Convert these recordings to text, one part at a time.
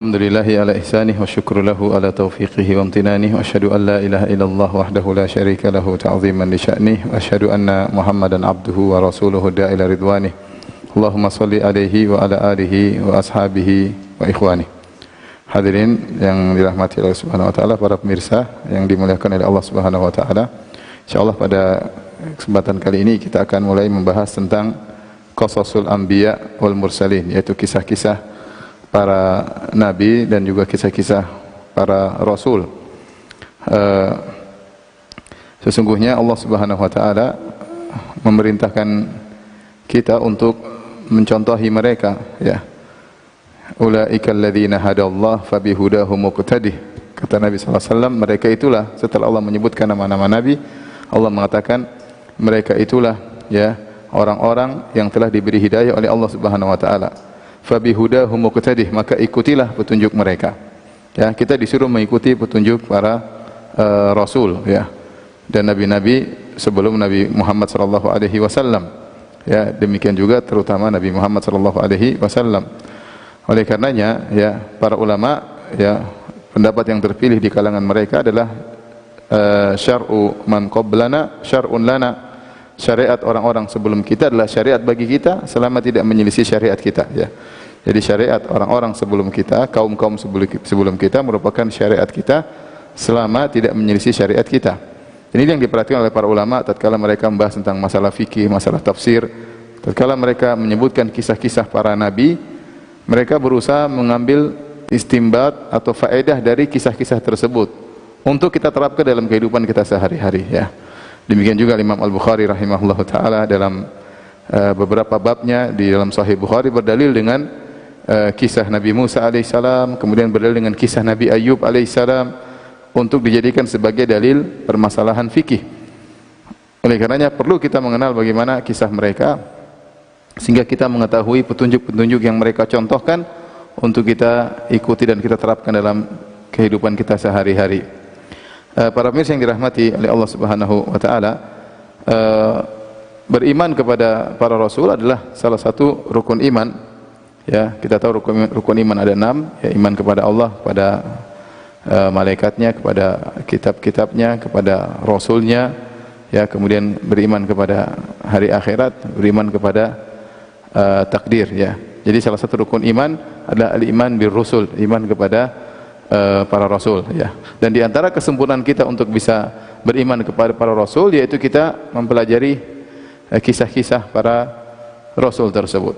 Alhamdulillahi ala ihsanih wa syukru lahu ala taufiqihi wa amtinanih wa asyhadu an la ilaha illallah wahdahu la syarika lahu ta'ziman li sya'nih wa asyhadu anna Muhammadan abduhu wa rasuluhu da'ila ridwanih. Allahumma salli alaihi wa ala alihi wa ashabihi wa ikhwanih. Hadirin yang dirahmati Allah Subhanahu wa taala, para pemirsa yang dimuliakan oleh Allah Subhanahu wa taala. Insyaallah pada kesempatan kali ini kita akan mulai membahas tentang qasasul anbiya wal mursalin, yaitu kisah-kisah para nabi dan juga kisah-kisah para rasul. Sesungguhnya Allah Subhanahu wa taala memerintahkan kita untuk mencontohi mereka, ya. Ulaikal ladzina hadallah fabihudahum muqtadih. Kata Nabi sallallahu alaihi wasallam, mereka itulah, setelah Allah menyebutkan nama-nama nabi, Allah mengatakan mereka itulah, ya, orang-orang yang telah diberi hidayah oleh Allah Subhanahu wa taala. Fabihudahum muqtadih, maka ikutilah petunjuk mereka. Ya, kita disuruh mengikuti petunjuk para rasul, ya, dan nabi-nabi sebelum Nabi Muhammad sallallahu alaihi wasallam. Ya, demikian juga terutama Nabi Muhammad sallallahu alaihi wasallam. Oleh karenanya, ya, para ulama, ya, pendapat yang terpilih di kalangan mereka adalah syar'u man qablana syar'un lana. Syariat orang-orang sebelum kita adalah syariat bagi kita selama tidak menyelisih syariat kita, ya. Jadi syariat orang-orang sebelum kita, kaum-kaum sebelum kita merupakan syariat kita selama tidak menyelisih syariat kita. Ini yang diperhatikan oleh para ulama tatkala mereka membahas tentang masalah fikih, masalah tafsir. Tatkala mereka menyebutkan kisah-kisah para nabi, mereka berusaha mengambil istimbat atau faedah dari kisah-kisah tersebut untuk kita terapkan dalam kehidupan kita sehari-hari, ya. Demikian juga Imam Al-Bukhari rahimahullahu taala dalam beberapa babnya di dalam Sahih Bukhari berdalil dengan kisah Nabi Musa alaihissalam, kemudian berdalil dengan kisah Nabi Ayyub alaihissalam untuk dijadikan sebagai dalil permasalahan fikih. Oleh karenanya perlu kita mengenal bagaimana kisah mereka sehingga kita mengetahui petunjuk-petunjuk yang mereka contohkan untuk kita ikuti dan kita terapkan dalam kehidupan kita sehari-hari. Para pemirsa yang dirahmati oleh Allah Subhanahu wa taala, beriman kepada para rasul adalah salah satu rukun iman, ya. Kita tahu rukun iman ada 6, ya, iman kepada Allah, kepada malaikatnya, kepada kitab-kitabnya, kepada rasulnya, ya, kemudian beriman kepada hari akhirat, beriman kepada takdir, ya. Jadi salah satu rukun iman adalah al-iman bir rusul, iman kepada para rasul, ya. Dan di antara kesempurnaan kita untuk bisa beriman kepada para rasul yaitu kita mempelajari kisah-kisah para rasul tersebut.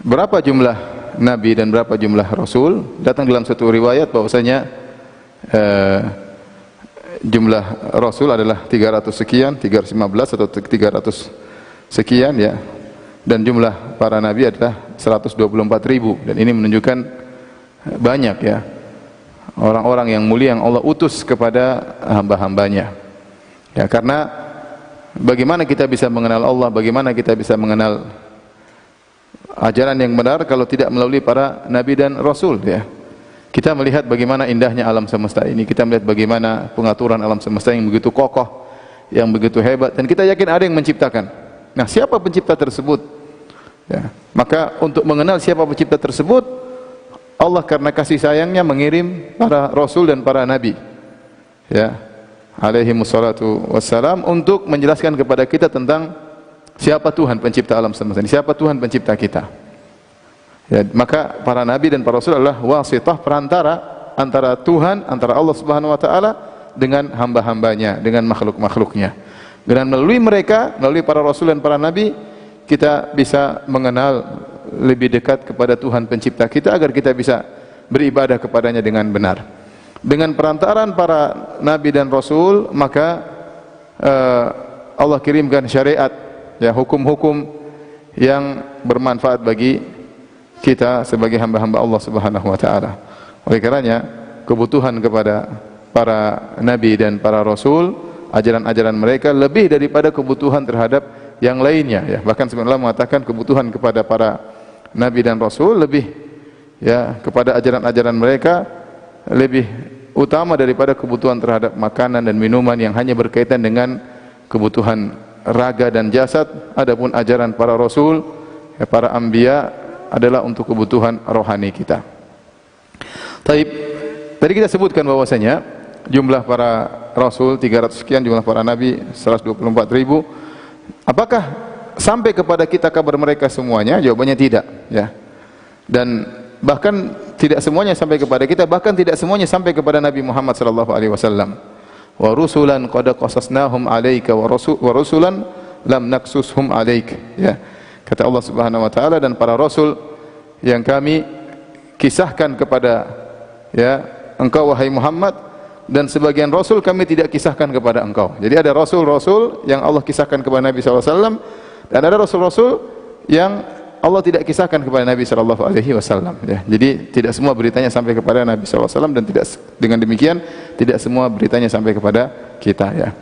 Berapa jumlah nabi dan berapa jumlah rasul? Datang dalam satu riwayat bahwasanya jumlah rasul adalah 300 sekian, 315 atau 300 sekian, ya. Dan jumlah para nabi adalah 124.000, dan ini menunjukkan banyak, ya, orang-orang yang mulia yang Allah utus kepada hamba-hambanya, ya. Karena bagaimana kita bisa mengenal Allah, bagaimana kita bisa mengenal ajaran yang benar kalau tidak melalui para nabi dan rasul, ya. Kita melihat bagaimana indahnya alam semesta ini, kita melihat bagaimana pengaturan alam semesta yang begitu kokoh, yang begitu hebat, dan kita yakin ada yang menciptakan. Nah, siapa pencipta tersebut? Ya, maka untuk mengenal siapa pencipta tersebut, Allah karena kasih sayangnya mengirim para rasul dan para nabi, ya, alaihi wassalatu wassalam, untuk menjelaskan kepada kita tentang siapa Tuhan pencipta alam semesta ini, siapa Tuhan pencipta kita. Ya, maka para nabi dan para rasul adalah wasithah, perantara antara Tuhan, antara Allah Subhanahu wa taala dengan hamba-hambanya, dengan makhluk-makhluknya. Dan melalui mereka, melalui para rasul dan para nabi, kita bisa mengenal lebih dekat kepada Tuhan pencipta kita agar kita bisa beribadah kepadanya dengan benar. Dengan perantaraan para nabi dan rasul, maka Allah kirimkan syariat, ya, hukum-hukum yang bermanfaat bagi kita sebagai hamba-hamba Allah Subhanahu wa taala. Oleh karenanya, kebutuhan kepada para nabi dan para rasul, ajaran-ajaran mereka lebih daripada kebutuhan terhadap yang lainnya, ya. Bahkan sebenarnya mengatakan kebutuhan kepada para nabi dan rasul lebih, ya, kepada ajaran-ajaran mereka lebih utama daripada kebutuhan terhadap makanan dan minuman yang hanya berkaitan dengan kebutuhan raga dan jasad, adapun ajaran para rasul, para anbiya adalah untuk kebutuhan rohani kita. Taib, tadi kita sebutkan bahwasanya jumlah para rasul 300 sekian, jumlah para nabi 124.000. Apakah sampai kepada kita kabar mereka semuanya? Jawabannya tidak, ya. Dan bahkan tidak semuanya sampai kepada kita, bahkan tidak semuanya sampai kepada Nabi Muhammad sallallahu alaihi wasallam. Wa rusulan qad qasasnahum 'alaika wa rusulan lam naqsushum 'alaik. Ya. Kata Allah Subhanahu wa taala, dan para rasul yang kami kisahkan kepada ya engkau wahai Muhammad, dan sebagian rasul kami tidak kisahkan kepada engkau. Jadi ada rasul-rasul yang Allah kisahkan kepada Nabi sallallahu alaihi wasallam, dan ada rasul-rasul yang Allah tidak kisahkan kepada Nabi sallallahu alaihi wasallam, ya. Jadi tidak semua beritanya sampai kepada Nabi sallallahu alaihi wasallam, dan tidak dengan demikian tidak semua beritanya sampai kepada kita, ya.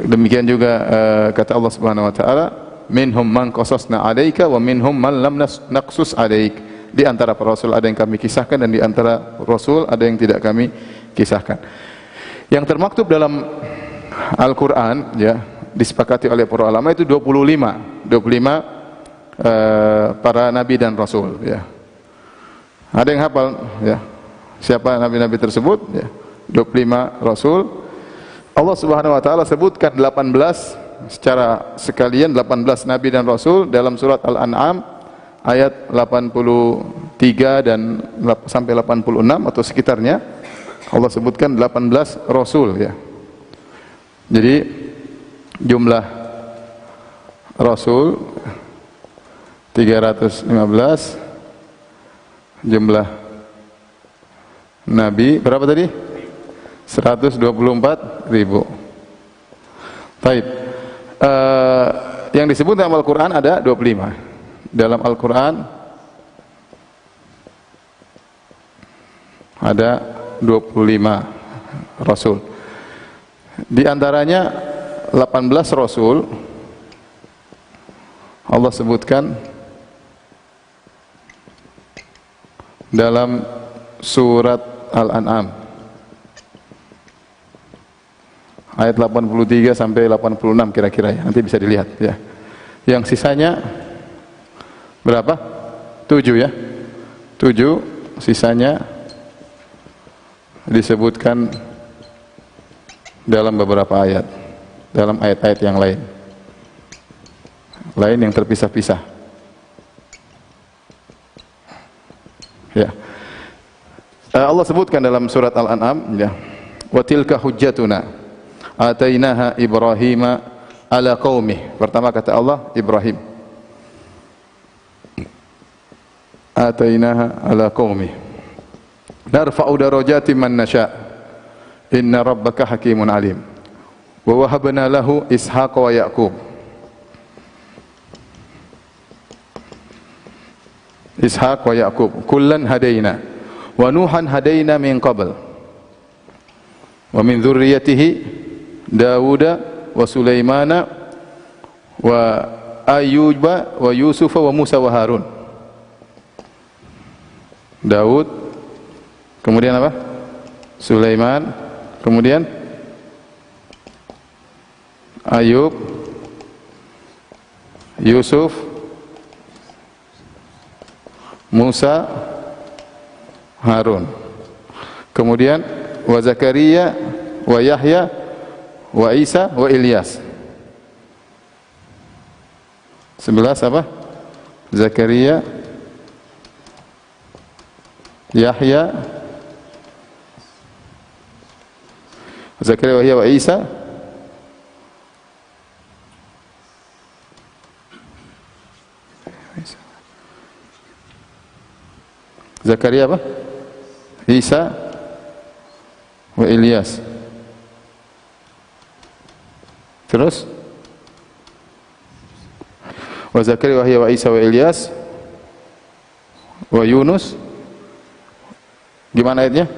Demikian juga kata Allah Subhanahu wa taala, minhum man qasasna 'alaika wa minhum man lam naqsus 'alaik. Di antara para rasul ada yang kami kisahkan, dan di antara rasul ada yang tidak kami kisahkan. Yang termaktub dalam Al-Qur'an, ya, disepakati oleh para ulama itu 25 para nabi dan rasul, ya. Ada yang hafal, ya, siapa nabi-nabi tersebut, ya? 25 rasul. Allah Subhanahu wa taala sebutkan 18 secara sekalian, 18 nabi dan rasul dalam surat Al-An'am ayat 83 dan sampai 86 atau sekitarnya. Allah sebutkan 18 rasul, ya. Jadi jumlah rasul 315, jumlah nabi berapa tadi? 124.000. Baik. Yang disebut dalam Al-Qur'an ada 25. Dalam Al-Qur'an ada 25 rasul. Di antaranya 18 rasul Allah sebutkan dalam surat Al-An'am ayat 83 sampai 86 kira-kira, ya. Nanti bisa dilihat, ya. Yang sisanya berapa? 7, ya. 7, sisanya disebutkan dalam beberapa ayat, dalam ayat-ayat yang lain yang terpisah-pisah, ya. Allah sebutkan dalam surat Al-An'am, ya, wa tilka hujjatuna atainaha Ibrahima ala qaumih. Pertama kata Allah Ibrahim, atainaha ala qaumih narfa'u darajatin man nasha' inna rabbaka hakimun alim wa wahabna lahu Ishaqa wa Ya'qub. Ishaq wa Ya'qub kullan hadaina wa Nuhan hadaina min qabl wa min dzurriyyatihi Dawuda wa Sulaimana wa Ayyuba wa Yusufa wa Musa wa Harun. Daud, kemudian apa? Sulaiman, kemudian Ayub, Yusuf, Musa, Harun. Kemudian wa Zakaria wa Yahya wa Isa wa Ilyas. 11 apa? Zakaria, Yahya, Zakaria wa Yahya wa Isa, Zakaria apa? Isa wa Ilyas. Terus wa Zakaria wa Yahya wa Isa wa Ilyas wa Yunus. Gimana ayatnya?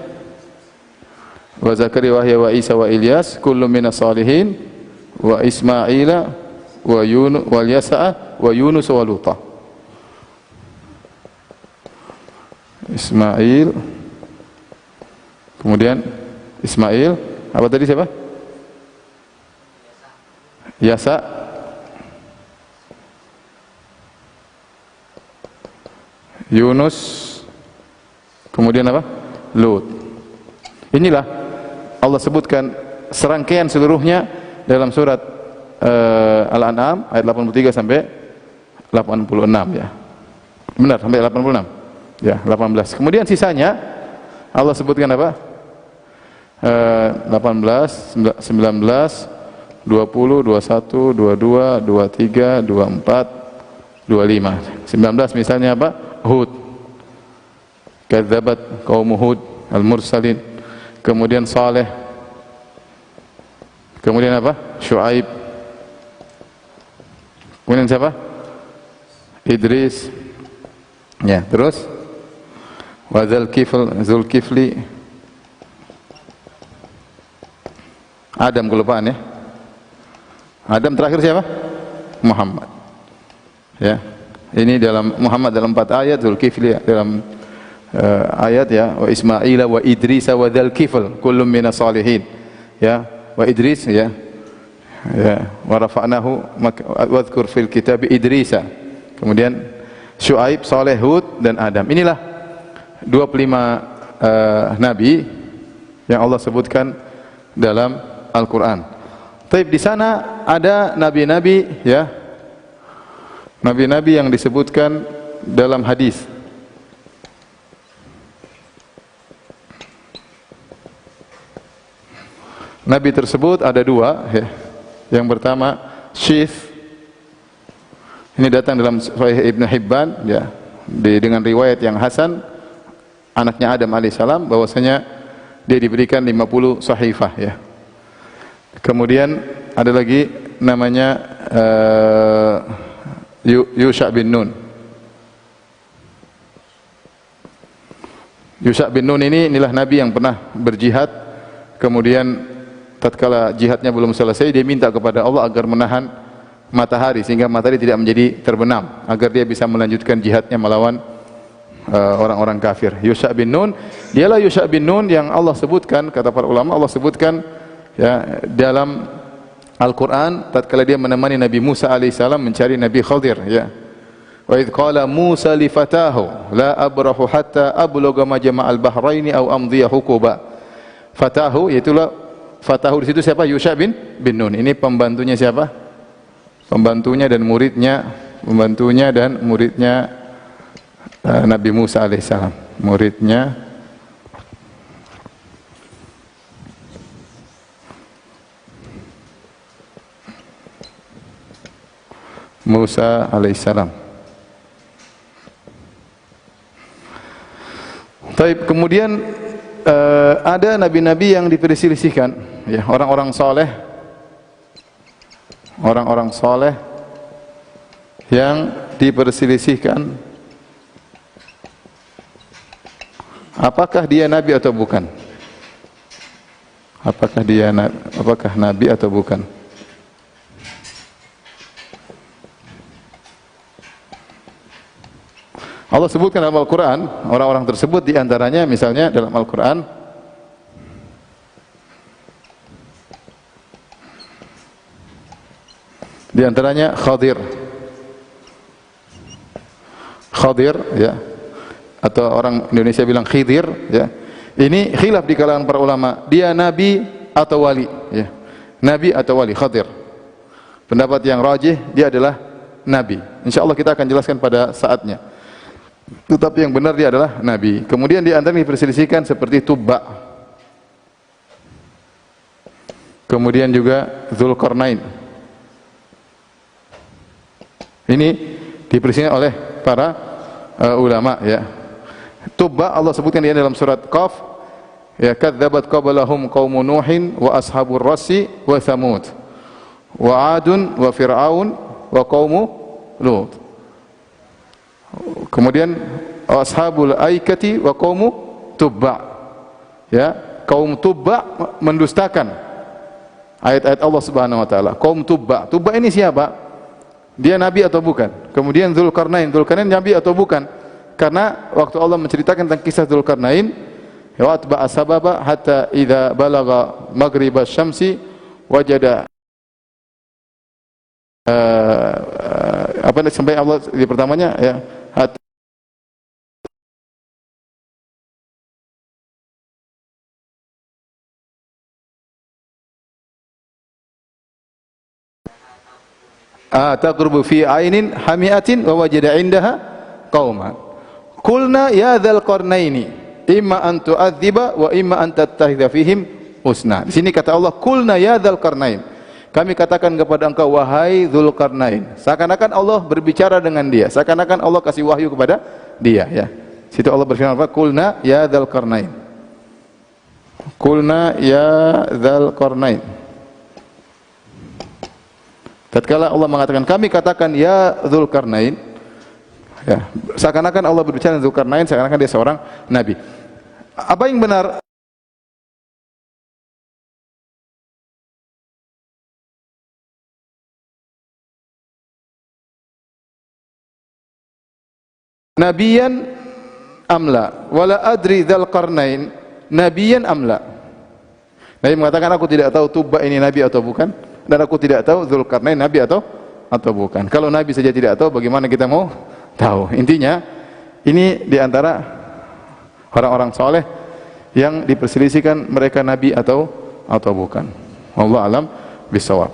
Wa Zakaria wa Yahya wa Isa wa Ilyas kullun minas salihin wa Ismaila wa Yunus wa Yasa wa Yunus wa Luta. Ismail, kemudian Ismail, apa tadi siapa? Yasa, Yunus, kemudian apa? Lut. Inilah Allah sebutkan serangkaian seluruhnya dalam surat Al-An'am ayat 83 sampai 86 ya. Benar, sampai 86. Ya, 18. Kemudian sisanya Allah sebutkan apa? 18, 19, 20, 21, 22, 23, 24, 25. 19 misalnya apa? Hud. Kadzabat qaum Hud al-mursalin. Kemudian Saleh. Kemudian apa? Syuaib. Kemudian siapa? Idris. Ya, terus wa Zulkifli. Adam kelupaan ya. Adam terakhir siapa? Muhammad. Ya. Ini dalam Muhammad dalam 4 ayat, Zulkifli dalam ayat ya, wa Ismaila wa Idris wa Zulkifl kullum minas salihin. Ya, wa Idris ya. Ya, wa rafa'nahu wadhkur fil kitab Idrisa. Kemudian Syuaib, Saleh, Hud dan Adam. Inilah 25 nabi yang Allah sebutkan dalam Al-Qur'an. Taib di sana ada nabi-nabi ya. Nabi-nabi yang disebutkan dalam hadis. Nabi tersebut ada 2 ya. Yang pertama Syith. Ini datang dalam Sahih Ibn Hibban ya, dengan riwayat yang hasan, anaknya Adam alaihissalam, bahwasanya dia diberikan 50 sahifah ya. Kemudian ada lagi namanya Yusha bin Nun. Yusha bin Nun inilah nabi yang pernah berjihad, kemudian tatkala jihadnya belum selesai dia minta kepada Allah agar menahan matahari sehingga matahari tidak menjadi terbenam, agar dia bisa melanjutkan jihadnya melawan orang-orang kafir. Yusha bin Nun, dialah Yusha bin Nun yang Allah sebutkan, kata para ulama, Allah sebutkan ya dalam Al-Qur'an tatkala dia menemani Nabi Musa alaihissalam mencari Nabi Khadir ya. Wa idz qala Musa li fatahu la abrahu hatta ablugha majma'al bahraini aw amdhiya huquba. Fatahu itulah Fatahu di situ siapa? Yusha bin Nun. Ini pembantunya siapa? Pembantunya dan muridnya Nabi Musa alaihissalam. Muridnya Musa alaihissalam. Taib, kemudian ada nabi-nabi yang diperselisihkan, ya, orang-orang soleh yang diperselisihkan apakah dia nabi atau bukan. Apakah nabi atau bukan? Allah sebutkan dalam Al-Quran orang-orang tersebut, di antaranya misalnya dalam Al-Quran di antaranya Khadir ya, atau orang Indonesia bilang Khidir ya. Ini khilaf di kalangan para ulama, dia nabi atau wali ya. Nabi atau wali, Khadir. Pendapat yang rajih dia adalah nabi. Insyaallah kita akan jelaskan pada saatnya. Tetapi yang benar dia adalah nabi. Kemudian di antara diperselisihkan seperti Tubba. Kemudian juga Dzulqarnain. Ini diperselisihkan oleh para ulama ya. Tubba Allah sebutkan dia dalam surat Qaf ya, kadzabat qablahum qaumun nuhin wa ashabur rassi wa thamud wa adun wa fir'aun wa qaumu lut. Kemudian ashabul aikati wa qaumu Tubba ya, kaum Tubba mendustakan ayat-ayat Allah Subhanahu wa taala. Kaum Tubba ini siapa? Dia nabi atau bukan? Kemudian Dzulqarnain nabi atau bukan? Karena waktu Allah menceritakan tentang kisah Dzulqarnain, wa atba'a sababa hatta idza balagha maghribasy syamsi wajada apa sampai Allah di pertamanya ya, taqrubu fi ainin hamiatin wa wajada indaha qauman qulna ya dzal qarnaini imma an tu'adziba wa imma an tattakhidha fihim husna. Di sini kata Allah qulna ya dzal qarnain, kami katakan kepada engkau wahai Dzulqarnain. Seakan-akan Allah berbicara dengan dia, seakan-akan Allah kasih wahyu kepada dia ya. Situ Allah berfirman apa? Qulna ya Dzulqarnain. Qulna ya Dzulqarnain. Tatkala Allah mengatakan kami katakan ya Dzulqarnain, ya, seakan-akan Allah berbicara dengan Dzulqarnain, seakan-akan dia seorang nabi. Apa yang benar? Nabiyan amla wala adri Dzulqarnain nabiyan amla. Nabi mengatakan aku tidak tahu Tuba ini nabi atau bukan, dan aku tidak tahu Dzulqarnain nabi atau bukan. Kalau nabi saja tidak tahu, bagaimana kita mau tahu? Intinya ini diantara orang-orang soleh yang diperselisihkan mereka nabi atau bukan. Wallahu alam bisawab.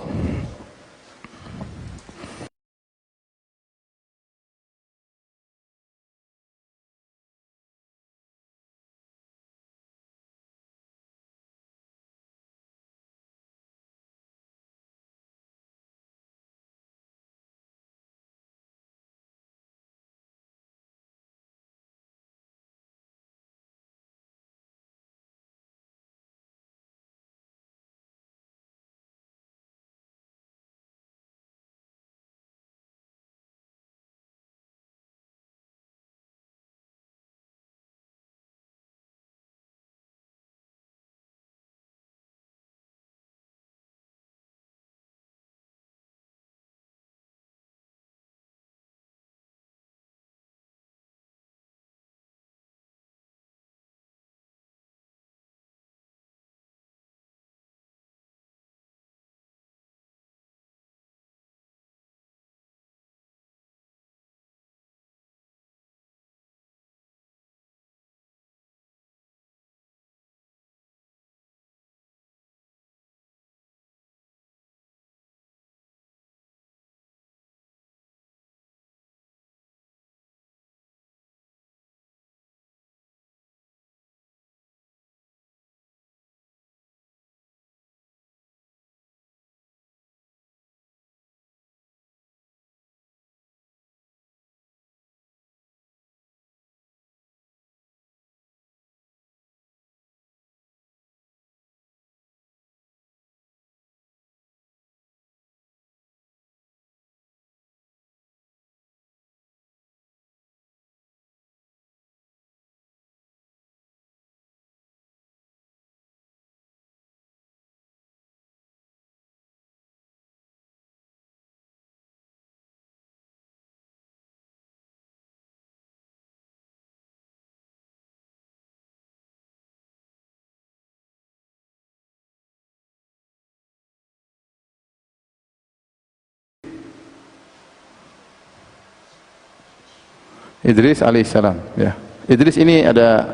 Idris alaihissalam ya. Idris ini ada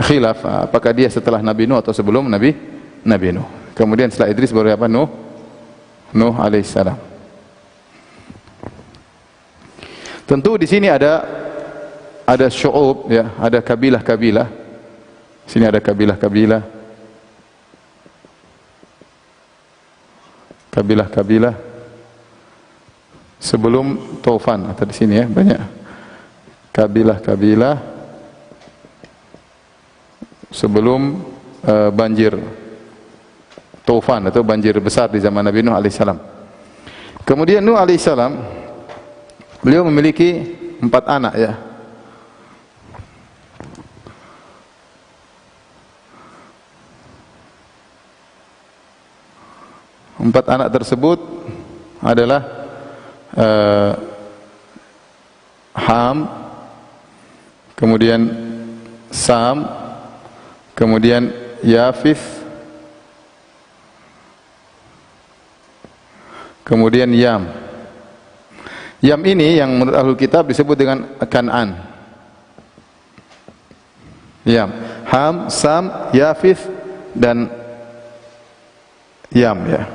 khilaf apakah dia setelah Nabi Nuh atau sebelum Nabi Nuh. Kemudian setelah Idris baru apa? Nuh alaihissalam. Tentu di sini ada syu'ub ya, ada kabilah-kabilah. Sini ada kabilah-kabilah. Kabilah-kabilah sebelum Taufan atau di sini ya banyak. Kabilah-kabilah sebelum banjir Taufan atau banjir besar di zaman Nabi Nuh alaihissalam. Kemudian Nuh alaihissalam beliau memiliki 4 anak ya. Empat anak tersebut adalah Ham, kemudian Sam, kemudian Yafith, Kemudian Yam. Yam ini yang menurut Ahlul Kitab disebut dengan Kan'an. Yam, Ham, Sam, Yafith dan Yam, ya.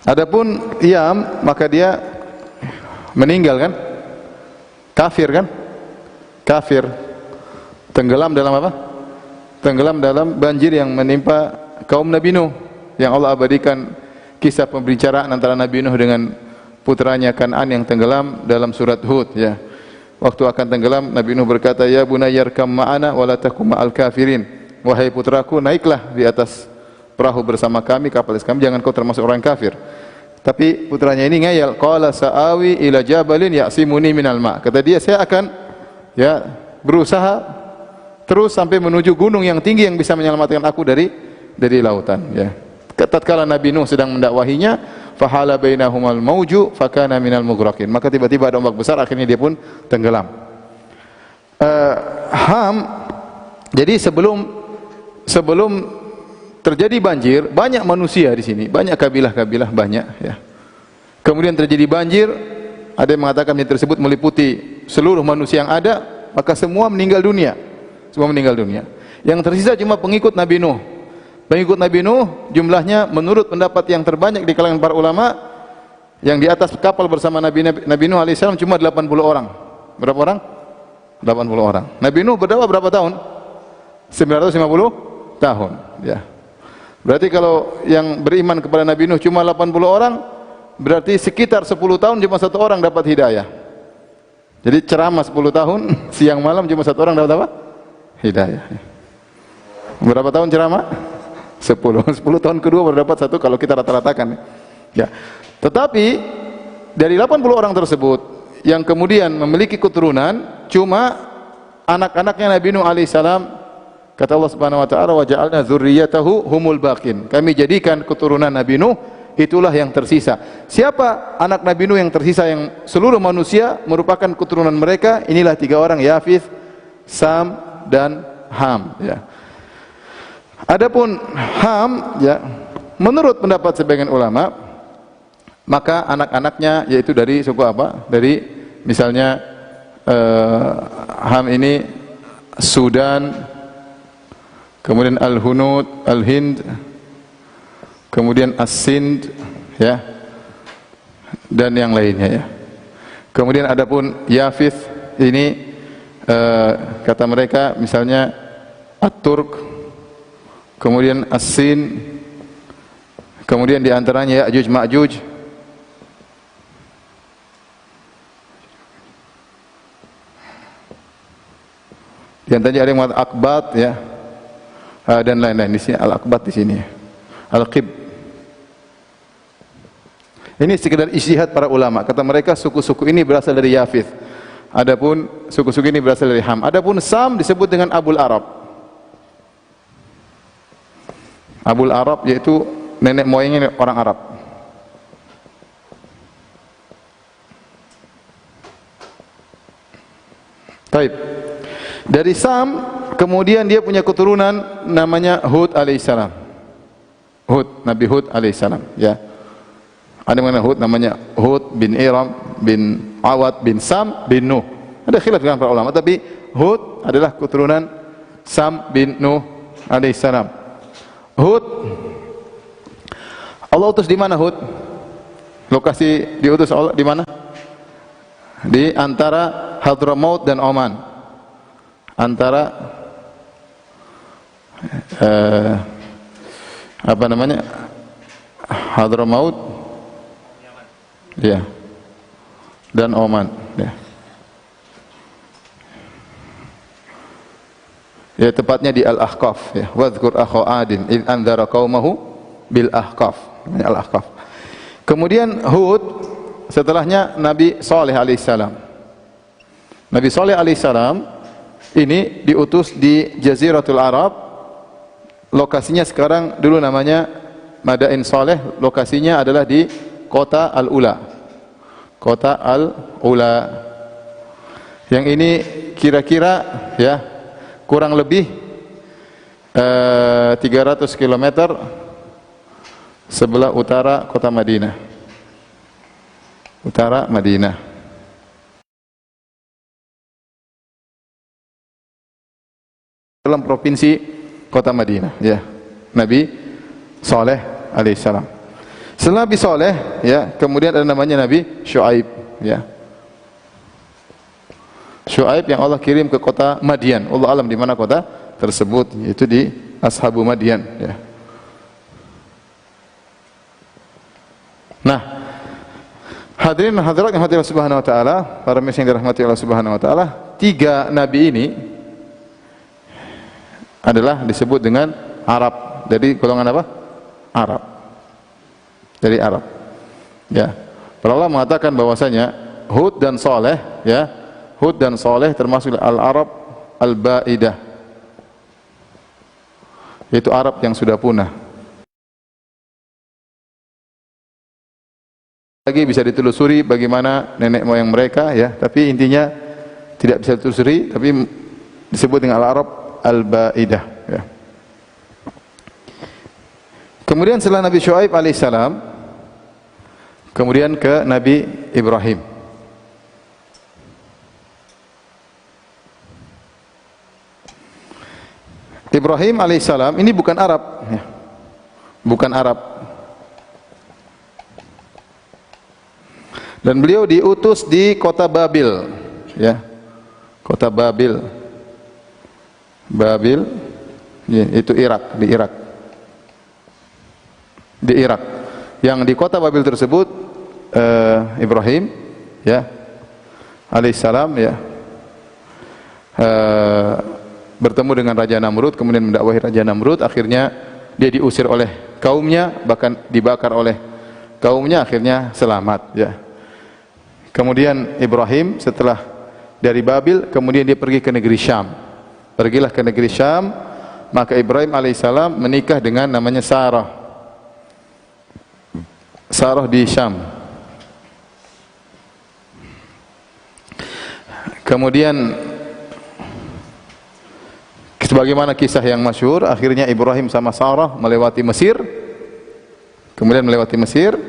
Adapun Yam, maka dia meninggal kan? Kafir kan? Kafir. Tenggelam dalam apa? Tenggelam dalam banjir yang menimpa kaum Nabi Nuh, yang Allah abadikan kisah pembicaraan antara Nabi Nuh dengan putranya Kan'an yang tenggelam dalam surat Hud, ya. Waktu akan tenggelam, Nabi Nuh berkata, "Ya bunayya irkam ma'ana wa la takum ma'al kafirin." Wahai putraku, naiklah di atas perahu bersama kami, kapal kami, jangan kau termasuk orang kafir. Tapi putranya ini ngeyel, qala sa'awi ila jabalin ya'simuni minal ma'. Kata dia, saya akan berusaha terus sampai menuju gunung yang tinggi yang bisa menyelamatkan aku dari lautan, ya. Tatkala Nabi Nuh sedang mendakwahinya, fahala bainahumal mauju fakana minal mughraqin. Maka tiba-tiba ada ombak besar, akhirnya dia pun tenggelam. Ham. Jadi sebelum terjadi banjir, banyak manusia di sini, banyak kabilah-kabilah, banyak, ya. Kemudian terjadi banjir, ada yang mengatakan ini tersebut meliputi seluruh manusia yang ada, maka semua meninggal dunia. Semua meninggal dunia. Yang tersisa cuma pengikut Nabi Nuh. Pengikut Nabi Nuh jumlahnya menurut pendapat yang terbanyak di kalangan para ulama, yang di atas kapal bersama Nabi Nuh alaihissalam cuma 80 orang. Berapa orang? 80 orang. Nabi Nuh berdakwah berapa tahun? 950 tahun, ya. Berarti kalau yang beriman kepada Nabi Nuh cuma 80 orang, berarti sekitar 10 tahun cuma satu orang dapat hidayah. Jadi ceramah 10 tahun, siang malam cuma satu orang dapat apa? Hidayah. Berapa tahun ceramah? 10 tahun kedua baru dapat satu kalau kita rata-ratakan, ya. Tetapi dari 80 orang tersebut yang kemudian memiliki keturunan cuma anak-anaknya Nabi Nuh alaihissalam, kata Allah Subhanahu wa taala, wa ja'alna dzurriyyatahu humul baqin. Kami jadikan keturunan Nabi Nuh itulah yang tersisa. Siapa anak Nabi Nuh yang tersisa, yang seluruh manusia merupakan keturunan mereka? Inilah 3 orang, Yafith, Sam dan Ham, ya. Adapun Ham, ya, menurut pendapat sebagian ulama, maka anak-anaknya yaitu dari suku apa? Dari misalnya Ham ini Sudan, kemudian Al-Hunud, Al-Hind, kemudian As-Sind, ya, dan yang lainnya, ya. Kemudian adapun Yafith ini kata mereka misalnya At-Turk, kemudian As-Sin, kemudian diantaranya Ya'juj Ma'juj, diantaranya ada yang mengatakan Akbat, ya, dan lain-lain. Di sini Al-Akbat, di sini Al-Qib. Ini sekedar ijtihad para ulama. Kata mereka suku-suku ini berasal dari Yafith. Adapun suku-suku ini berasal dari Ham. Adapun Sam disebut dengan Abul Arab. Abul Arab yaitu nenek moyangnya orang Arab. Taib. Dari Sam kemudian dia punya keturunan namanya Hud alaihissalam. Hud, Nabi Hud alaihissalam, ya. Ada yang Hud namanya Hud bin Iram bin Awad bin Sam bin Nuh. Ada khilaf dengan para ulama, tapi Hud adalah keturunan Sam bin Nuh alaihissalam. Hud, Allah utus di mana Hud? Lokasi diutus Allah di mana? Di antara Hadramaut dan Oman. Antara apa namanya? Hadramaut, ya, dan Oman, ya. Ya, tepatnya di Al-Ahqaf, ya. Wadhkur akha Adin id anzara qaumahu bil Ahqaf. Al-Ahqaf. Kemudian Hud, setelahnya Nabi Saleh alaihissalam. Nabi Saleh alaihissalam ini diutus di Jaziratul Arab. Lokasinya sekarang, dulu namanya Madain Saleh, lokasinya adalah di kota Al-Ula. Kota Al-Ula. Yang ini kira-kira, ya, kurang lebih 300 km sebelah utara kota Madinah. Utara Madinah. Dalam provinsi kota Madinah, ya. Nabi Saleh alaihissalam. Setelah Nabi Saleh, ya, kemudian ada namanya Nabi Syuaib, ya. Syuaib yang Allah kirim ke kota Madian. Allah alam di mana kota tersebut, yaitu di Ashabu Madian, ya. Nah, hadirin dan hadirat yang hadirat subhanahu wa ta'ala, para muslimin yang dirahmati Allah subhanahu wa ta'ala, tiga nabi ini adalah disebut dengan Arab. Jadi golongan apa? Arab. Dari Arab. Ya. Para ulama mengatakan bahwasanya Hud dan Saleh, ya, Hud dan Saleh termasuk al-Arab al-Baidah. Yaitu Arab yang sudah punah. Lagi bisa ditelusuri bagaimana nenek moyang mereka, ya, tapi intinya tidak bisa ditelusuri, tapi disebut dengan al-Arab al-Baidah, ya. Kemudian setelah Nabi Syuaib alaihissalam, kemudian ke Nabi Ibrahim. Ibrahim alaihissalam ini bukan Arab, ya. Bukan Arab. Dan beliau diutus di kota Babil, ya. Kota Babil. Babil, ya, itu Irak, di Irak. Di Irak. Yang di kota Babil tersebut Ibrahim, ya, alaihissalam, ya, bertemu dengan Raja Namrud, kemudian mendakwahi Raja Namrud, akhirnya dia diusir oleh kaumnya, bahkan dibakar oleh kaumnya, akhirnya selamat, ya. Kemudian Ibrahim setelah dari Babil, kemudian dia pergi ke negeri Syam. Pergilah ke negeri Syam, maka Ibrahim alaihissalam menikah dengan namanya Sarah. Sarah di Syam. Kemudian sebagaimana kisah yang masyhur, akhirnya Ibrahim sama Sarah melewati Mesir. Kemudian melewati Mesir,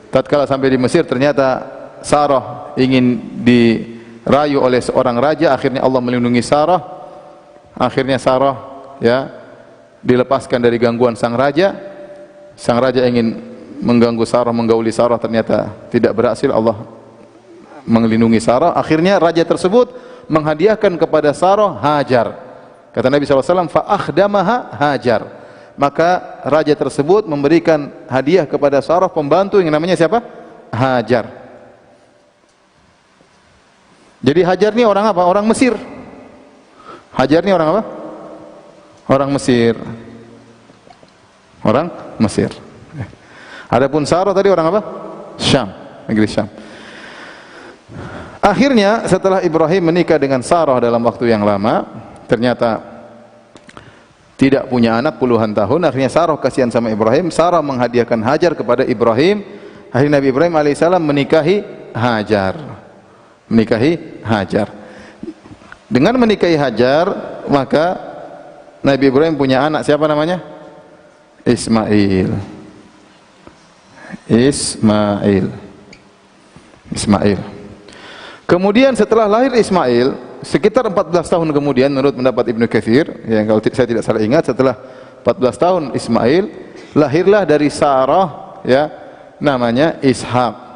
tatkala sampai di Mesir ternyata Sarah ingin dirayu oleh seorang raja, akhirnya Allah melindungi Sarah. Akhirnya Sarah, ya, dilepaskan dari gangguan sang raja. Sang raja ingin mengganggu Sarah, menggauli Sarah, ternyata tidak berhasil, Allah melindungi Sarah. Akhirnya raja tersebut menghadiahkan kepada Sarah Hajar. Kata Nabi SAW, fa'akhdamaha Hajar. Maka raja tersebut memberikan hadiah kepada Sarah pembantu yang namanya siapa? Hajar. Jadi Hajar ini orang apa? Orang Mesir. Hajar ini orang apa? Orang Mesir. Orang Mesir. Adapun Sarah tadi orang apa? Syam, negeri Syam. Akhirnya setelah Ibrahim menikah dengan Sarah dalam waktu yang lama, ternyata tidak punya anak puluhan tahun. Akhirnya Sarah kasihan sama Ibrahim. Sarah menghadiahkan Hajar kepada Ibrahim. Akhirnya Nabi Ibrahim alaihissalam menikahi Hajar. Menikahi Hajar. Dengan menikahi Hajar, maka Nabi Ibrahim punya anak, siapa namanya? Ismail. Ismail. Kemudian setelah lahir Ismail, sekitar 14 tahun kemudian menurut pendapat Ibnu Katsir, yang kalau saya tidak salah ingat, setelah 14 tahun Ismail, lahirlah dari Sarah, ya, namanya Ishak.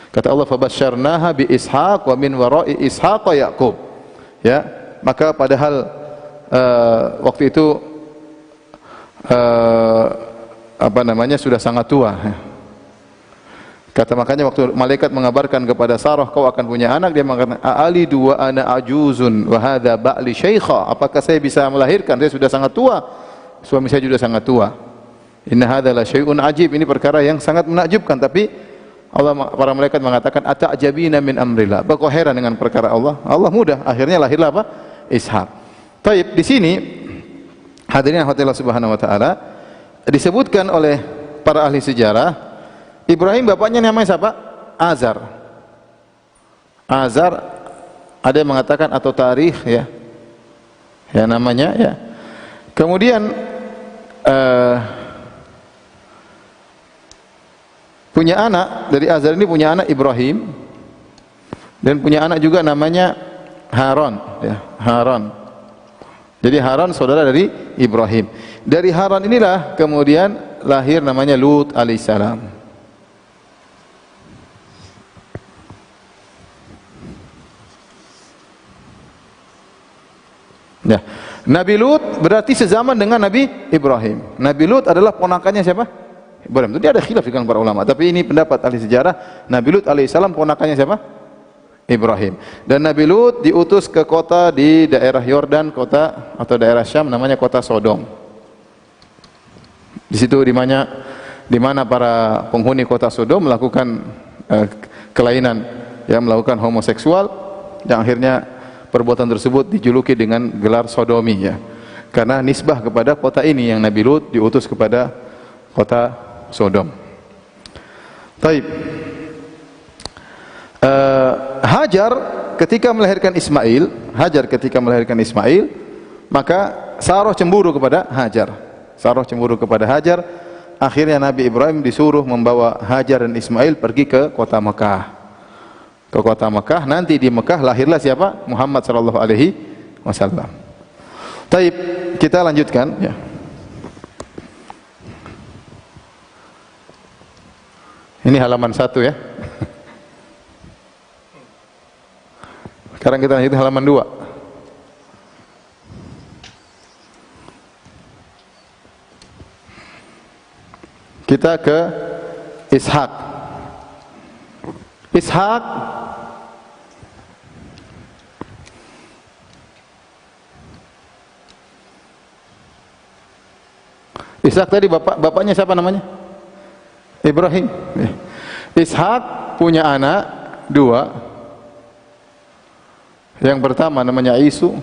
Kata Allah, fabasyarnaha bi Ishaq wa min wara'i Ishaq Yaqub. Ya, maka padahal waktu itu sudah sangat tua. Kata makanya waktu malaikat mengabarkan kepada Sarah, kau akan punya anak, dia mengatakan, a'alidu wa ana ajuzun wa hadza ba'li syaikha. Apakah saya bisa melahirkan? Saya sudah sangat tua. Suami saya juga sangat tua. Inna hadza la syai'un ajib. Ini perkara yang sangat menakjubkan, tapi para malaikat mengatakan, ata'jabina min amrillah. Kau heran dengan perkara Allah? Allah mudah. Akhirnya lahirlah apa? Ishak. Taib, di sini hadirin Allah Subhanahu wa taala disebutkan oleh para ahli sejarah, Ibrahim bapaknya namanya siapa? Azar. Azar, ada yang mengatakan atau tarikh, ya. Ya namanya, ya. Kemudian punya anak, dari Azar ini punya anak Ibrahim, dan punya anak juga namanya Haran, ya, Haran. Jadi Haran saudara dari Ibrahim. Dari Haran inilah kemudian lahir namanya Lut alaihissalam. Ya. Nabi Lut berarti sezaman dengan Nabi Ibrahim. Nabi Lut adalah ponakannya siapa? Ibrahim. Itu dia ada khilaf dengan para ulama, tapi ini pendapat ahli sejarah. Nabi Lut alaihissalam ponakannya siapa? Ibrahim. Dan Nabi Lut diutus ke kota di daerah Yordan, kota atau daerah Syam namanya kota Sodom. Di situ di mana para penghuni kota Sodom melakukan kelainan, ya, melakukan homoseksual, yang akhirnya perbuatan tersebut dijuluki dengan gelar sodomi, ya. Karena nisbah kepada kota ini yang Nabi Lut diutus kepada kota Sodom. Taib. Hajar ketika melahirkan Ismail, maka Sarah cemburu kepada Hajar. Akhirnya Nabi Ibrahim disuruh membawa Hajar dan Ismail pergi ke kota Mekah. Nanti di Mekah lahirlah siapa? Muhammad sallallahu alaihi wasallam. Taib, kita lanjutkan, ya. Ini halaman 1, ya. Sekarang kita lanjut halaman 2. Kita ke Ishak. Ishak tadi bapaknya siapa namanya? Ibrahim. Ishak punya anak 2. Yang pertama namanya Isu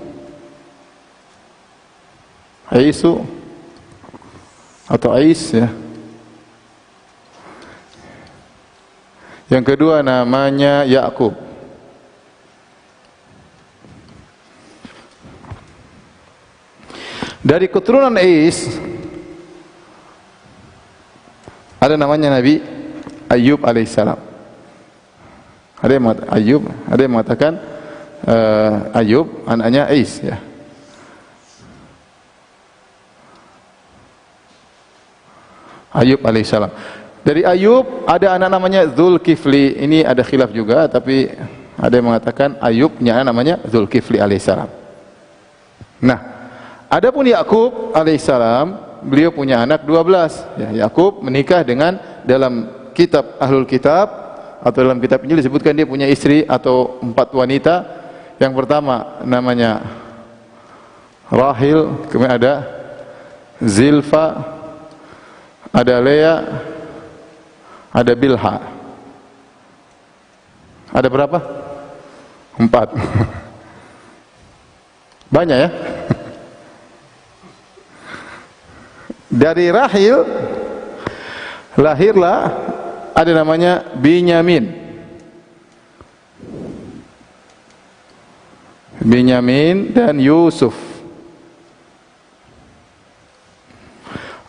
atau Ais, ya. Yang kedua namanya Yakub. Dari keturunan Ais ada namanya Nabi Ayub alaihissalam. Ada yang mengatakan Ayub anaknya Ais, ya. Ayub alaihissalam. Dari Ayub ada anak namanya Zulkifli. Ini ada khilaf juga, tapi ada yang mengatakan Ayub punya anak namanya Zulkifli alaihissalam. Nah, adapun Yakub alaihissalam, beliau punya anak 12. Ya, Yakub menikah dengan, dalam kitab Ahlul Kitab atau dalam kitab Injil disebutkan dia punya istri atau 4 wanita. Yang pertama namanya Rahil, kemudian ada Zilfa, ada Lea, ada Bilha. Ada berapa? 4. Banyak, ya. Dari Rahil lahirlah ada namanya Binyamin dan Yusuf.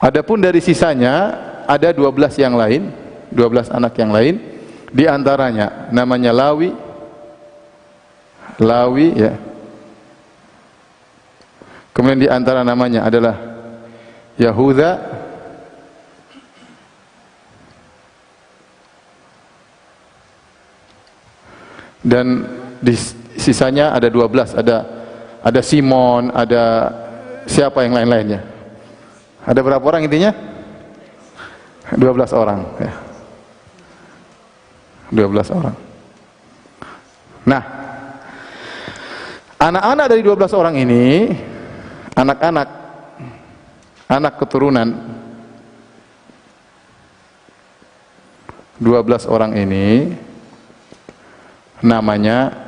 Adapun dari sisanya ada 12 yang lain, 12 anak yang lain. Di antaranya namanya Lawi, ya. Kemudian di antara namanya adalah Yahuda, dan di sisanya ada 12, ada Simon, ada siapa yang lain-lainnya. Ada berapa orang intinya? 12 orang, ya. 12 orang. Nah, anak-anak dari 12 orang ini, anak keturunan 12 orang ini namanya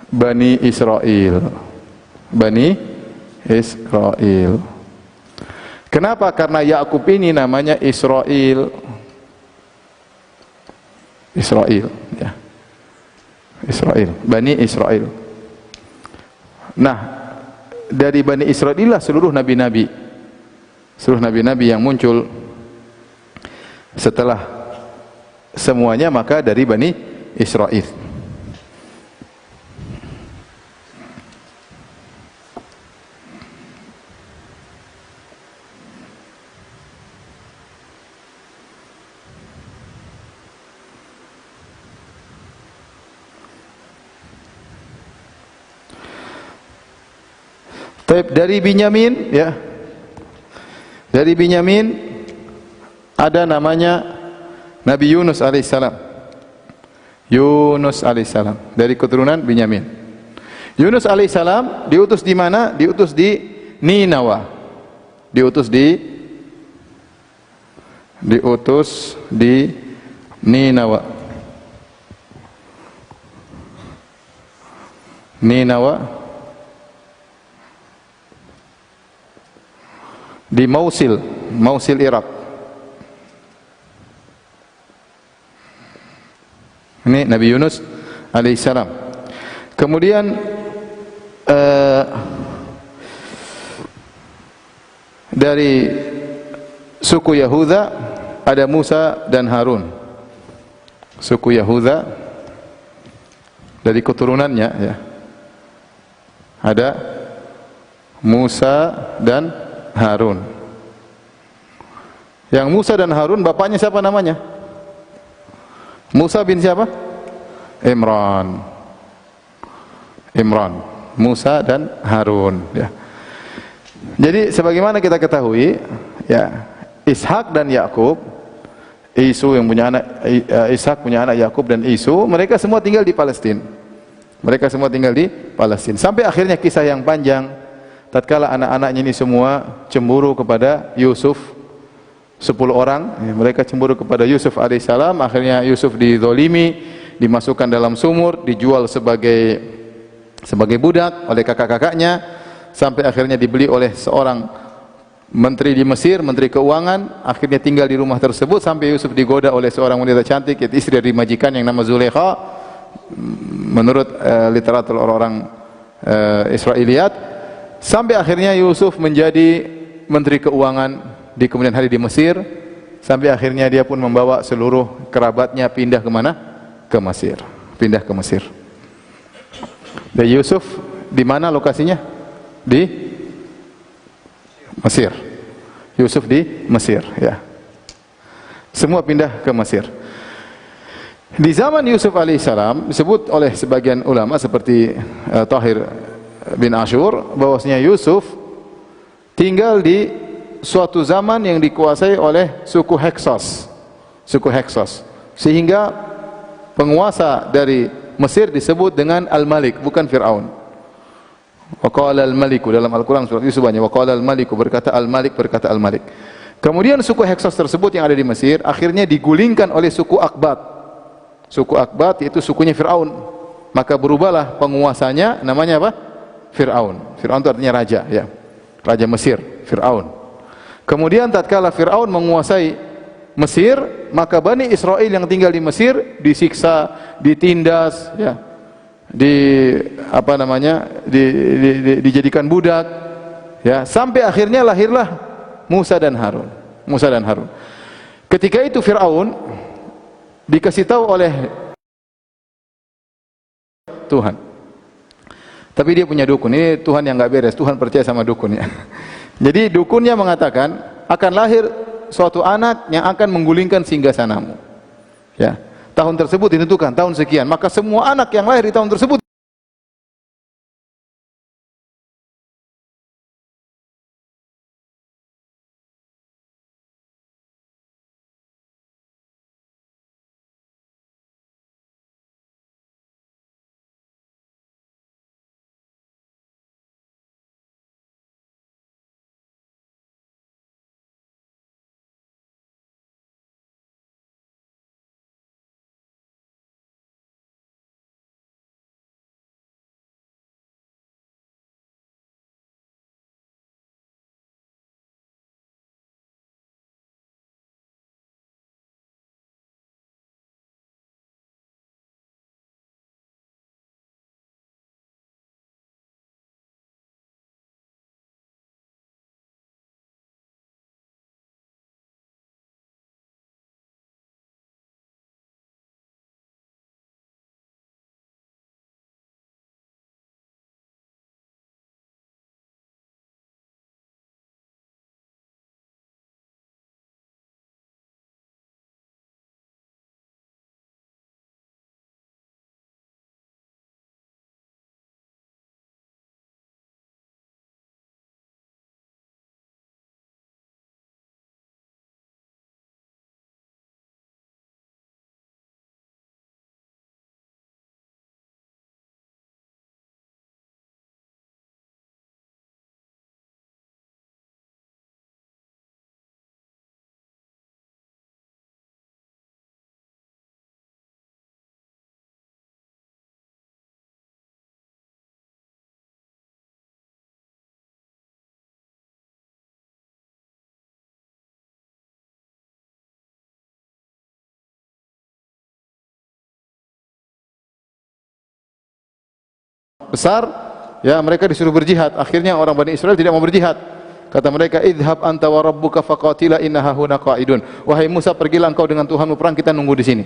Bani Israel. Kenapa? Karena Yakub ini namanya Israel, ya. Bani Israel. Nah, dari Bani Israel inilah seluruh nabi-nabi yang muncul. Setelah semuanya maka dari Bani Israil. Dari Binyamin, ya. Dari Binyamin ada namanya Nabi Yunus alaihissalam. Yunus alaihissalam dari keturunan Binyamin. Yunus alaihissalam diutus di mana? Diutus di Ninawa. Diutus di Ninawa. Ninawa di Mosul, Irak. Ini Nabi Yunus alaihissalam. Kemudian dari suku Yahuda ada Musa dan Harun. Suku Yahuda dari keturunannya, ya, ada Musa dan Harun. Yang Musa dan Harun bapaknya siapa namanya? Musa bin siapa? Imran. Musa dan Harun, ya. Jadi sebagaimana kita ketahui, ya, Ishak dan Yakub, Isu yang punya anak, Ishak punya anak Yakub dan Isu, mereka semua tinggal di Palestina. Sampai akhirnya kisah yang panjang, tatkala anak-anaknya ini semua cemburu kepada Yusuf, 10 orang, ya, mereka cemburu kepada Yusuf alaihissalam. Akhirnya Yusuf dizolimi, dimasukkan dalam sumur, dijual sebagai budak oleh kakak-kakaknya, sampai akhirnya dibeli oleh seorang menteri di Mesir, menteri keuangan. Akhirnya tinggal di rumah tersebut sampai Yusuf digoda oleh seorang wanita cantik, yaitu istri dari majikan yang nama Zulaikha. Menurut literatur orang-orang Israiliyat, sampai akhirnya Yusuf menjadi menteri keuangan di kemudian hari di Mesir, sampai akhirnya dia pun membawa seluruh kerabatnya pindah ke mana? Ke Mesir. Pindah ke Mesir. Dan Yusuf di mana lokasinya? Di Mesir. Yusuf di Mesir, ya. Semua pindah ke Mesir. Di zaman Yusuf alaihissalam disebut oleh sebagian ulama seperti Tahir bin Ashur bahwasanya Yusuf tinggal di suatu zaman yang dikuasai oleh suku Heksos. Sehingga penguasa dari Mesir disebut dengan Al-Malik, bukan Fir'aun. Wa qala al-maliku, dalam Al-Quran surat Yusuf banyak wa qala al-maliku, berkata Al-Malik. Kemudian suku Heksos tersebut yang ada di Mesir akhirnya digulingkan oleh suku Akbat. Suku Akbat yaitu sukunya Fir'aun. Maka berubahlah penguasanya, namanya apa? Fir'aun. Fir'aun itu artinya raja, ya. Raja Mesir, Fir'aun. Kemudian tatkala Fir'aun menguasai Mesir, maka Bani Israel yang tinggal di Mesir disiksa, ditindas, ya, dijadikan budak, ya, sampai akhirnya lahirlah Musa dan Harun. Ketika itu Fir'aun dikasih tahu oleh Tuhan, tapi dia punya dukun. Ini Tuhan yang nggak beres. Tuhan percaya sama dukunnya. Jadi dukunnya mengatakan akan lahir suatu anak yang akan menggulingkan singgasanamu. Ya, tahun tersebut ditentukan tahun sekian. Maka semua anak yang lahir di tahun tersebut besar, ya mereka disuruh berjihad. Akhirnya orang Bani Israel tidak mau berjihad. Kata mereka, idhab anta wa rabbuka faqatila inna hahuna qa'idun. Wahai Musa, pergilah engkau dengan Tuhanmu perang, kita nunggu di sini.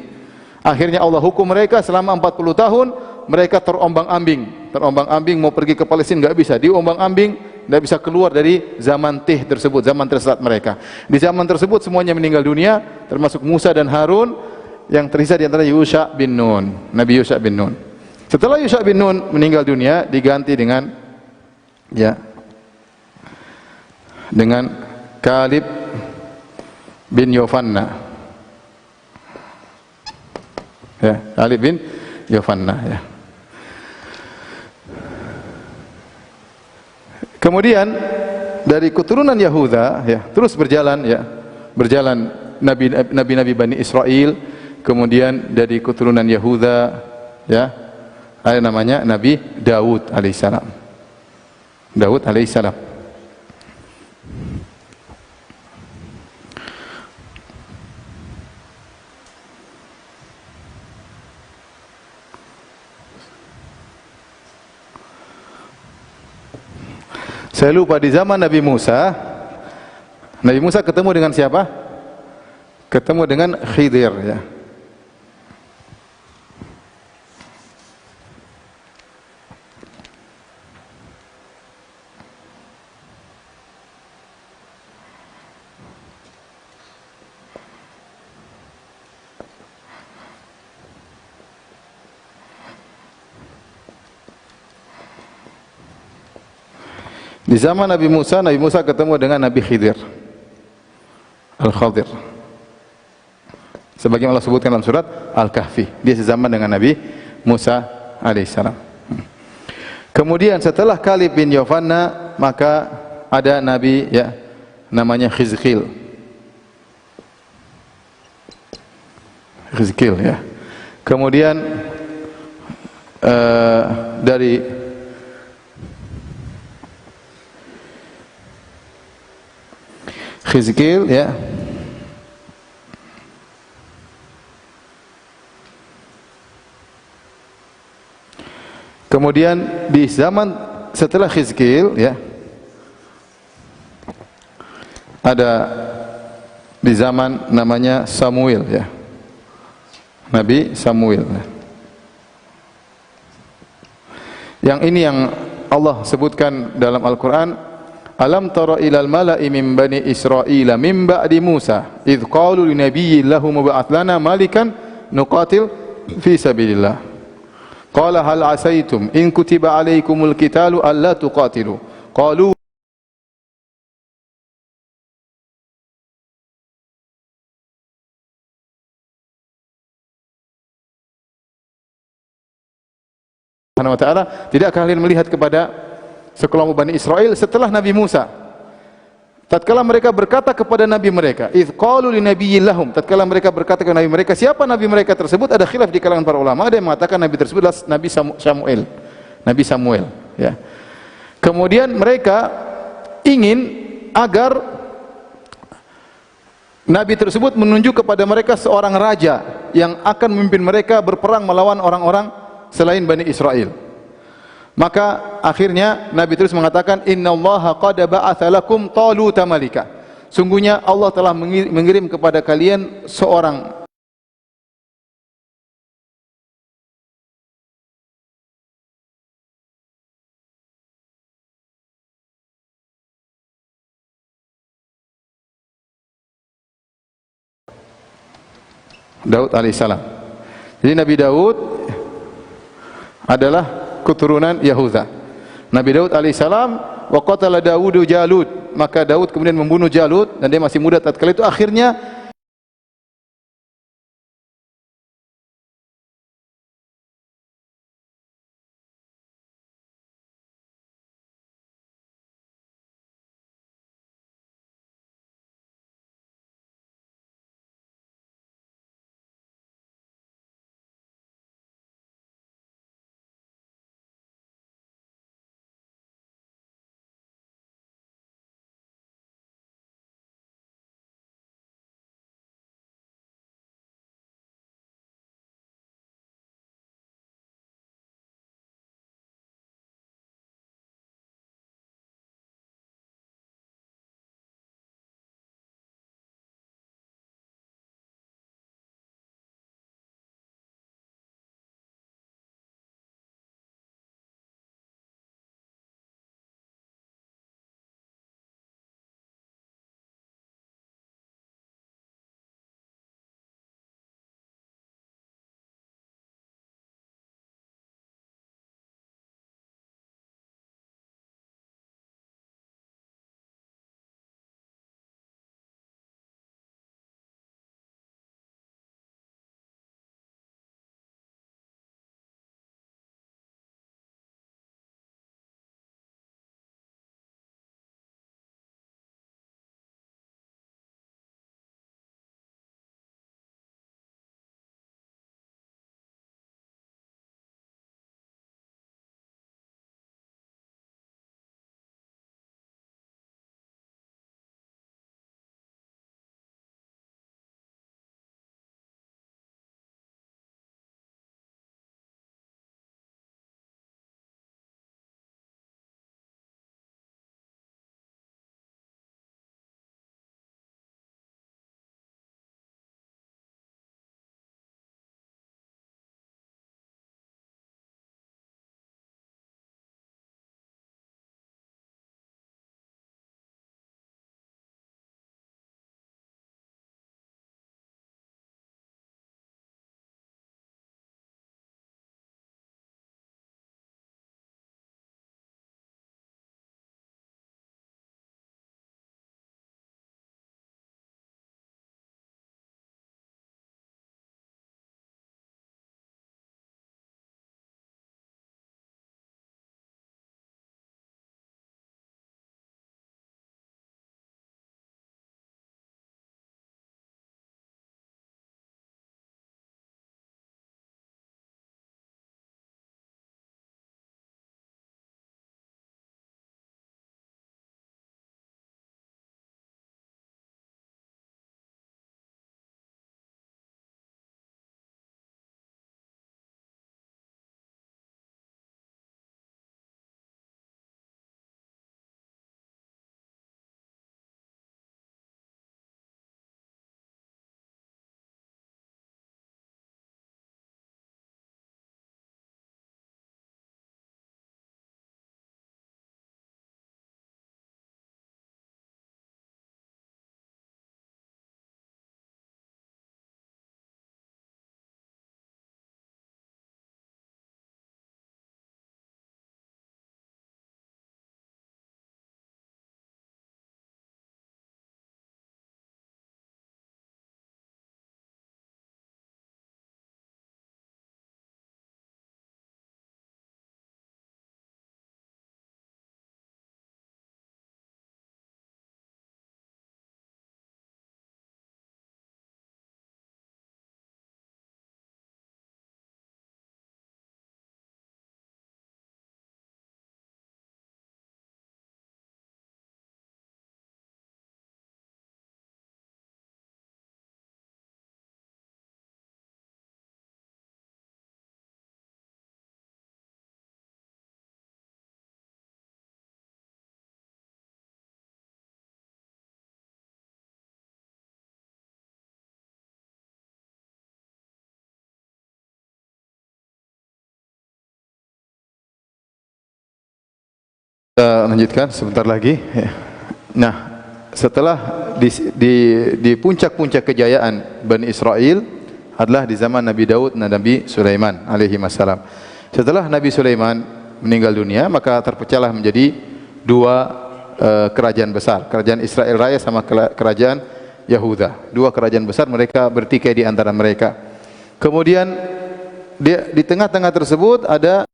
Akhirnya Allah hukum mereka selama 40 tahun, mereka terombang-ambing mau pergi ke Palestina enggak bisa, diombang-ambing, enggak bisa keluar dari zaman Tih tersebut, zaman tersesat mereka. Di zaman tersebut semuanya meninggal dunia, termasuk Musa dan Harun, yang tersisa di antara Yusha bin Nun, Nabi Yusha bin Nun. Setelah Yusha bin Nun meninggal dunia, diganti dengan Kalib bin Yofanna. Kalib bin Yofanna, Kemudian dari keturunan Yahuda, terus berjalan, nabi-nabi Bani Israel. Kemudian dari keturunan Yahuda, ada namanya Nabi Daud alaihissalam. Daud alaihissalam. Saya lupa, di zaman Nabi Musa ketemu dengan siapa? Ketemu dengan Khidir, Di zaman Nabi Musa ketemu dengan Nabi Khidir, Al-Khadir. Sebagaimana Allah sebutkan dalam surat Al-Kahfi, dia sezaman dengan Nabi Musa alaihissalam. Kemudian setelah Kalib bin Yofanna, maka ada Nabi namanya Khizqil. Kemudian dari Khizqil, kemudian di zaman setelah Khizqil, ada di zaman namanya Samuel, Nabi Samuel. Yang ini yang Allah sebutkan dalam Al-Quran, alam tara ilal mala'i min bani Israila min ba'di Musa idh qalu li nabiyyin lahum ba'ath lana malikan nuqatil fi sabilillah qala hal asaitum in kutiba alaikumul qitalu alla tuqatilu qalu Subhanahu wa ta'ala, tidakkah kalian melihat kepada sekelompok Bani Israel setelah Nabi Musa, tatkala mereka berkata kepada nabi mereka, idz qalu li nabiyyin lahum, tatkala mereka berkata kepada nabi mereka, siapa nabi mereka tersebut? Ada khilaf di kalangan para ulama. Ada yang mengatakan nabi tersebut adalah Nabi Samuel, Kemudian mereka ingin agar nabi tersebut menunjuk kepada mereka seorang raja yang akan memimpin mereka berperang melawan orang-orang selain Bani Israel. Maka akhirnya Nabi terus mengatakan, innallaha qad ba'atha lakum Taluta malika. Sungguhnya Allah telah mengirim kepada kalian seorang Daud alaihissalam. Jadi Nabi Daud adalah keturunan Yahuda. Nabi Daud alaihissalam, wa qatala Daudu Jalut, maka Daud kemudian membunuh Jalut dan dia masih muda tatkala itu. Akhirnya Lanjutkan sebentar lagi. Nah, setelah di puncak-puncak kejayaan Bani Israel adalah di zaman Nabi Daud dan Nabi Sulaiman alaihi wassalam. Setelah Nabi Sulaiman meninggal dunia, maka terpecahlah menjadi dua kerajaan besar, kerajaan Israel Raya sama kerajaan Yahuda. Dua kerajaan besar, mereka bertikai di antara mereka. Kemudian di tengah-tengah tersebut ada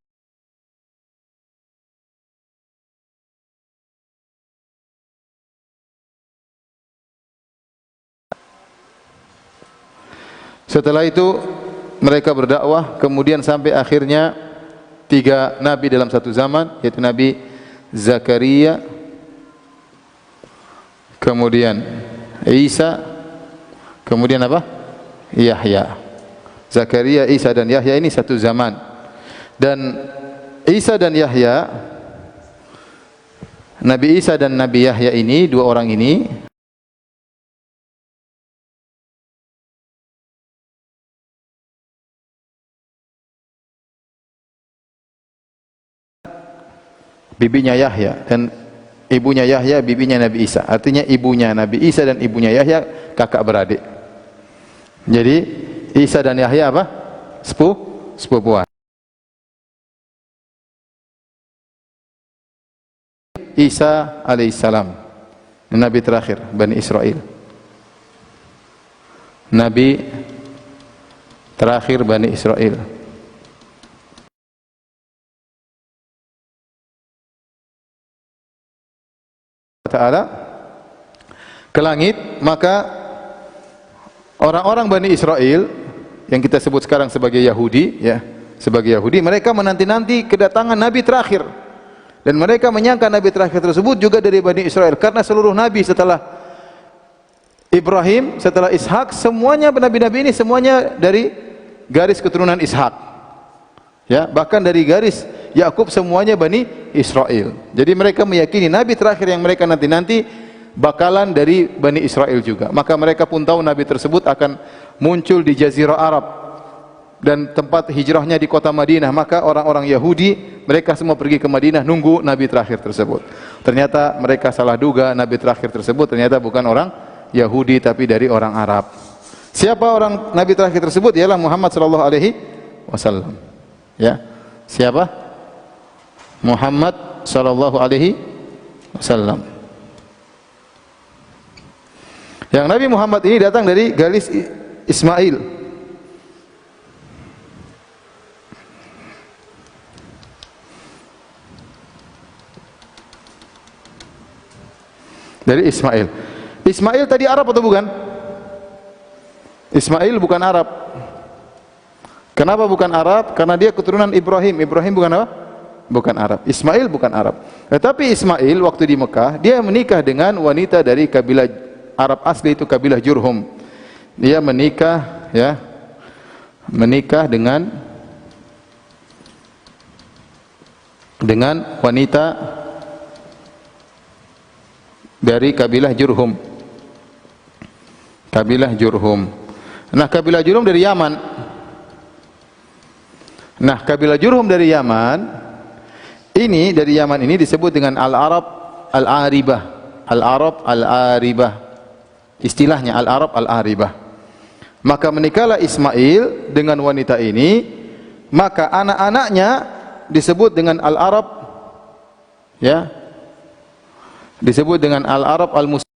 setelah itu mereka berdakwah, kemudian sampai akhirnya tiga nabi dalam satu zaman, yaitu Nabi Zakaria, kemudian Isa, kemudian apa? Yahya. Zakaria, Isa dan Yahya ini satu zaman. Dan Isa dan Yahya, Nabi Isa dan Nabi Yahya ini, dua orang ini bibinya Yahya dan ibunya Yahya, bibinya Nabi Isa. Artinya ibunya Nabi Isa dan ibunya Yahya kakak beradik. Jadi Isa dan Yahya apa? Sepupuan. Isa alaihissalam, Nabi terakhir Bani Israel. Nabi terakhir Bani Israel. Ta'ala ke langit, maka orang-orang Bani Israel yang kita sebut sekarang sebagai Yahudi, ya, sebagai Yahudi, mereka menanti-nanti kedatangan Nabi terakhir, dan mereka menyangka Nabi terakhir tersebut juga dari Bani Israel, karena seluruh Nabi setelah Ibrahim, setelah Ishak, semuanya Nabi-Nabi ini semuanya dari garis keturunan Ishak, ya, bahkan dari garis Yakub semuanya Bani Israel. Jadi mereka meyakini Nabi terakhir yang mereka nanti-nanti bakalan dari Bani Israel juga. Maka mereka pun tahu Nabi tersebut akan muncul di Jazirah Arab dan tempat hijrahnya di kota Madinah. Maka orang-orang Yahudi mereka semua pergi ke Madinah nunggu Nabi terakhir tersebut. Ternyata mereka salah duga, Nabi terakhir tersebut ternyata bukan orang Yahudi tapi dari orang Arab. Siapa orang Nabi terakhir tersebut? Ialah Muhammad sallallahu alaihi wasallam. Ya. Siapa? Muhammad sallallahu alaihi wasallam. Yang Nabi Muhammad ini datang dari garis Ismail. Dari Ismail. Ismail tadi Arab atau bukan? Ismail bukan Arab. Kenapa bukan Arab? Karena dia keturunan Ibrahim. Ibrahim bukan apa? Bukan Arab. Ismail bukan Arab. Tetapi Ismail waktu di Mekah, dia menikah dengan wanita dari kabilah Arab asli, itu kabilah Jurhum. Dia menikah, ya, menikah dengan wanita dari kabilah Jurhum. Kabilah Jurhum. Nah, kabilah Jurhum dari Yaman. Nah, kabilah Jurhum dari Yaman ini, dari Yaman ini disebut dengan Al-Arab Al-Aribah. Al-Arab Al-Aribah. Istilahnya Al-Arab Al-Aribah. Maka menikahlah Ismail dengan wanita ini, maka anak-anaknya disebut dengan Al-Arab, ya. Disebut dengan Al-Arab Al-Muslim.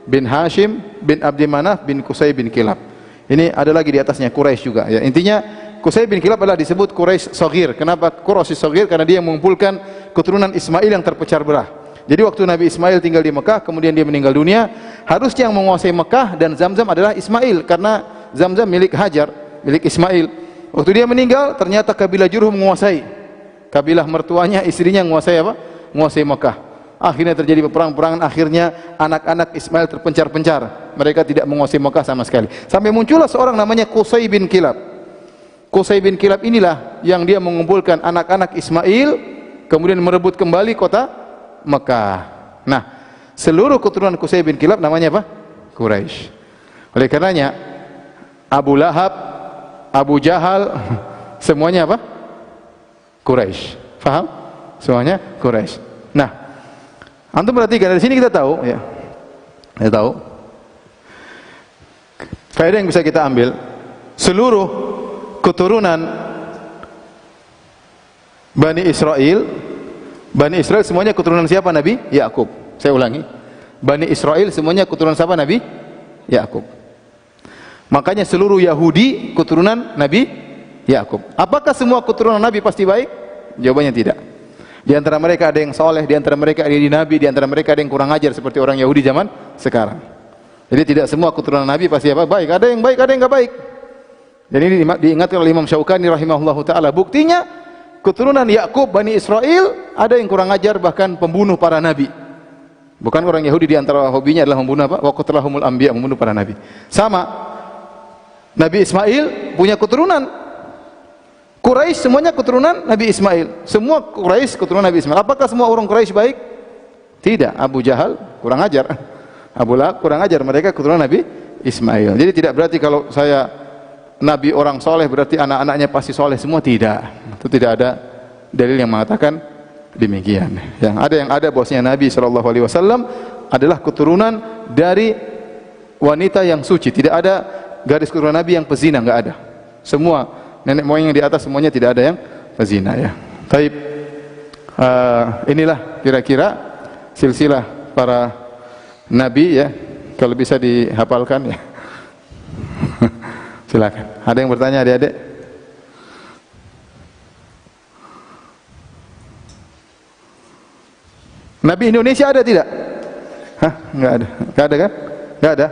bin Hashim bin Abdi Manaf bin Qusay bin Kilab. Ini ada lagi di atasnya Quraisy juga ya. Intinya Qusay bin Kilab adalah disebut Quraisy Shaghir. Kenapa Quraisy Shaghir? Karena dia mengumpulkan keturunan Ismail yang terpecah belah. Jadi waktu Nabi Ismail tinggal di Mekah, kemudian dia meninggal dunia, harusnya yang menguasai Mekah dan Zamzam adalah Ismail, karena Zamzam milik Hajar, milik Ismail. Waktu dia meninggal, ternyata kabilah Jurhum menguasai. Kabilah mertuanya, istrinya menguasai apa? Menguasai Mekah. Akhirnya terjadi peperangan, akhirnya anak-anak Ismail terpencar-pencar. Mereka tidak menguasai Mekah sama sekali. Sampai muncullah seorang namanya Qusay bin Kilab. Qusay bin Kilab inilah yang dia mengumpulkan anak-anak Ismail, kemudian merebut kembali kota Mekah. Nah, seluruh keturunan Qusay bin Kilab namanya apa? Quraisy. Oleh karenanya Abu Lahab, Abu Jahal semuanya apa? Quraisy. Faham? Semuanya Quraisy. Nah, antum perhatikan dari sini kita tahu ya. Kita tahu faedah yang bisa kita ambil, seluruh keturunan Bani Israel semuanya keturunan siapa? Nabi Yakub. Saya ulangi, Bani Israel semuanya keturunan siapa? Nabi Yakub. Makanya seluruh Yahudi keturunan Nabi Yakub. Apakah semua keturunan Nabi pasti baik? Jawabannya tidak. Di antara mereka ada yang soleh, di antara mereka ada yang Nabi, di antara mereka ada yang kurang ajar seperti orang Yahudi zaman sekarang. Jadi tidak semua keturunan Nabi pasti apa? Baik. Ada yang baik, ada yang enggak baik. Dan ini diingatkan oleh Imam Syaukani rahimahullahu taala. Buktinya keturunan Yakub, Bani Israel, ada yang kurang ajar, bahkan pembunuh para nabi. Bukan orang Yahudi di antara hobinya adalah membunuh apa? Wa qatlahumul anbiya, membunuh para nabi. Sama Nabi Ismail punya keturunan. Quraisy semuanya keturunan Nabi Ismail. Semua Quraisy keturunan Nabi Ismail. Apakah semua orang Quraisy baik? Tidak. Abu Jahal kurang ajar. Abu Lahab kurang ajar. Mereka keturunan Nabi Ismail. Jadi tidak berarti kalau saya Nabi orang soleh berarti anak-anaknya pasti soleh semua, tidak. Itu tidak ada dalil yang mengatakan demikian. Yang ada bahwasanya Nabi SAW adalah keturunan dari wanita yang suci. Tidak ada garis keturunan Nabi yang pezina, enggak ada. Semua nenek moyang yang di atas semuanya tidak ada yang pezina ya. Baik. Inilah kira-kira silsilah para nabi ya. Kalau bisa dihafalkan ya. Silakan. Ada yang bertanya adik-adik? Nabi Indonesia ada tidak? Hah? Enggak ada. Enggak ada kan? Enggak ada.